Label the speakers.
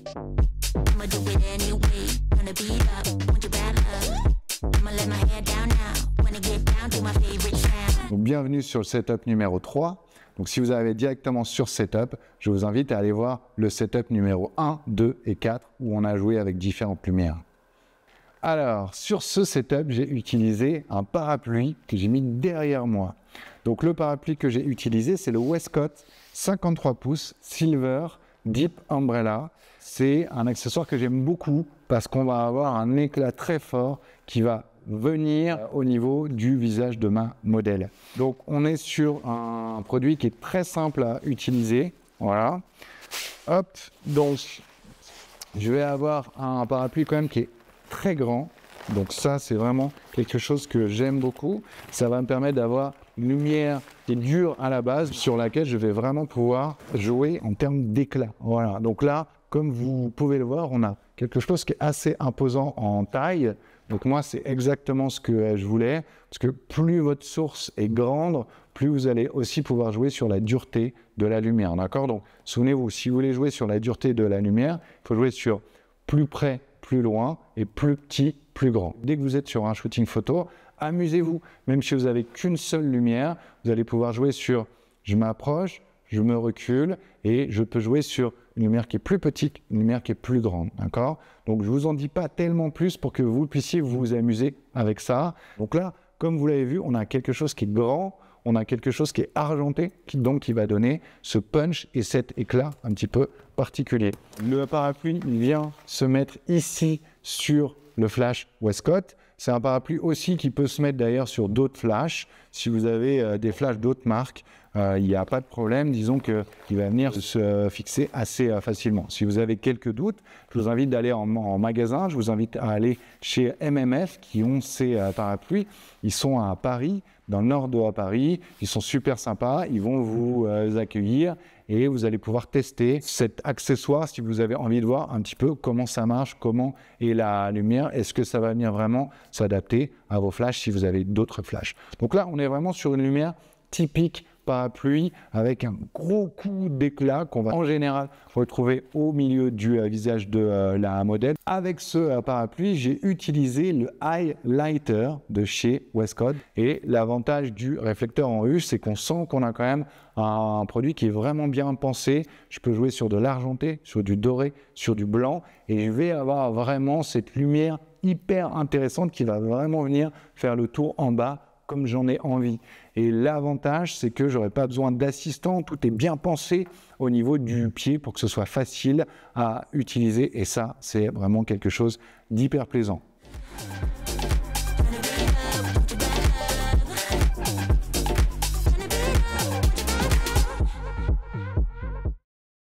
Speaker 1: I'ma do it anyway. Turn the beat up, want your bad love. I'ma let my hair down now. Wanna get down to my favorite sound.
Speaker 2: Donc, bienvenue sur le setup numéro 3. Donc, si vous arrivez directement sur setup, je vous invite à aller voir le setup numéro 1, 2 et 4 où on a joué avec différentes lumières. Alors, sur ce setup, j'ai utilisé un parapluie que j'ai mis derrière moi. Donc, le parapluie que j'ai utilisé, c'est le Westcott 53 pouces Silver Deep Umbrella. C'est un accessoire que j'aime beaucoup parce qu'on va avoir un éclat très fort qui va venir au niveau du visage de ma modèle. Donc, on est sur un produit qui est très simple à utiliser. Voilà. Hop, donc, je vais avoir un parapluie quand même qui est très grand, donc ça c'est vraiment quelque chose que j'aime beaucoup. Ça va me permettre d'avoir une lumière qui est dure à la base sur laquelle je vais vraiment pouvoir jouer en termes d'éclat. Voilà, donc là comme vous pouvez le voir, on a quelque chose qui est assez imposant en taille. Donc moi c'est exactement ce que je voulais, parce que plus votre source est grande, plus vous allez aussi pouvoir jouer sur la dureté de la lumière, d'accord? Donc souvenez-vous, si vous voulez jouer sur la dureté de la lumière, il faut jouer sur plus près, plus loin et plus petit, plus grand. Dès que vous êtes sur un shooting photo, amusez-vous. Même si vous n'avez qu'une seule lumière, vous allez pouvoir jouer sur je m'approche, je me recule et je peux jouer sur une lumière qui est plus petite, une lumière qui est plus grande. D'accord? Donc je ne vous en dis pas tellement plus pour que vous puissiez vous amuser avec ça. Donc là, comme vous l'avez vu, on a quelque chose qui est grand, on a quelque chose qui est argenté, qui va donner ce punch et cet éclat un petit peu particulier. Le parapluie il vient se mettre ici sur le flash Westcott. C'est un parapluie aussi qui peut se mettre d'ailleurs sur d'autres flashs. Si vous avez des flashs d'autres marques, il n'y a pas de problème. Disons qu'il va venir se fixer assez facilement. Si vous avez quelques doutes, je vous invite d'aller en magasin. Je vous invite à aller chez MMF qui ont ces parapluies. Ils sont à Paris, dans le nord de Paris. Ils sont super sympas. Ils vont vous accueillir et vous allez pouvoir tester cet accessoire si vous avez envie de voir un petit peu comment ça marche, comment est la lumière. Est-ce que ça va venir vraiment s'adapter à vos flashs si vous avez d'autres flashs. Donc là, on est vraiment sur une lumière typique parapluie avec un gros coup d'éclat qu'on va en général retrouver au milieu du visage de la modèle. Avec ce parapluie, j'ai utilisé le highlighter de chez Westcott et l'avantage du réflecteur en ruche, c'est qu'on sent qu'on a quand même un produit qui est vraiment bien pensé. Je peux jouer sur de l'argenté, sur du doré, sur du blanc et je vais avoir vraiment cette lumière hyper intéressante qui va vraiment venir faire le tour en bas comme j'en ai envie. Et l'avantage, c'est que je n'aurai pas besoin d'assistant. Tout est bien pensé au niveau du pied pour que ce soit facile à utiliser. Et ça, c'est vraiment quelque chose d'hyper plaisant.